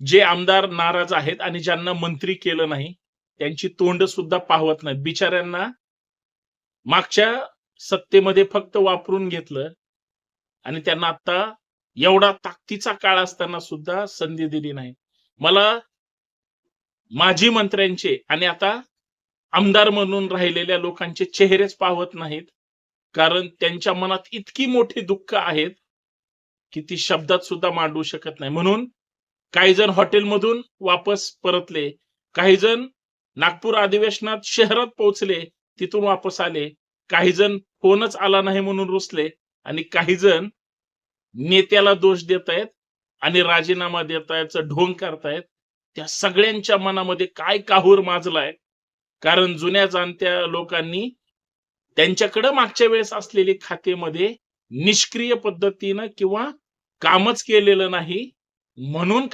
जे आमदार नाराज आहेत आणि ज्यांना मंत्री केलं नाही, त्यांची तोंड सुद्धा पाहवत नाहीत. बिचाऱ्यांना मागच्या सत्तेमध्ये फक्त वापरून घेतलं आणि त्यांना आता एवढा ताकदीचा काळ असताना सुद्धा संधी दिली नाही. मला माजी मंत्र्यांचे आणि आता आमदार म्हणून राहिलेल्या लोकांचे चेहरेच पाहवत नाहीत. कारण त्यांच्या मनात इतकी मोठी दुःख आहेत, की ती शब्दात सुद्धा मांडू शकत नाही. म्हणून काही जण हॉटेलमधून वापस परतले, काही जण नागपूर अधिवेशनात शहरात पोहोचले, तिथून वापस आले. काही जण फोनच आला नाही म्हणून रुसले आणि काही जण नेत्याला दोष देतायत आणि राजीनामा देतायतचा ढोंग करतायत. त्या सगळ्यांच्या मनामध्ये काय काहूर माजलाय. कारण जुन्या जाणत्या लोकांनी त्यांच्याकडे मागच्या वेळेस असलेली खातेमध्ये निष्क्रिय पद्धतीनं किंवा कामच केलेलं नाही म्हणून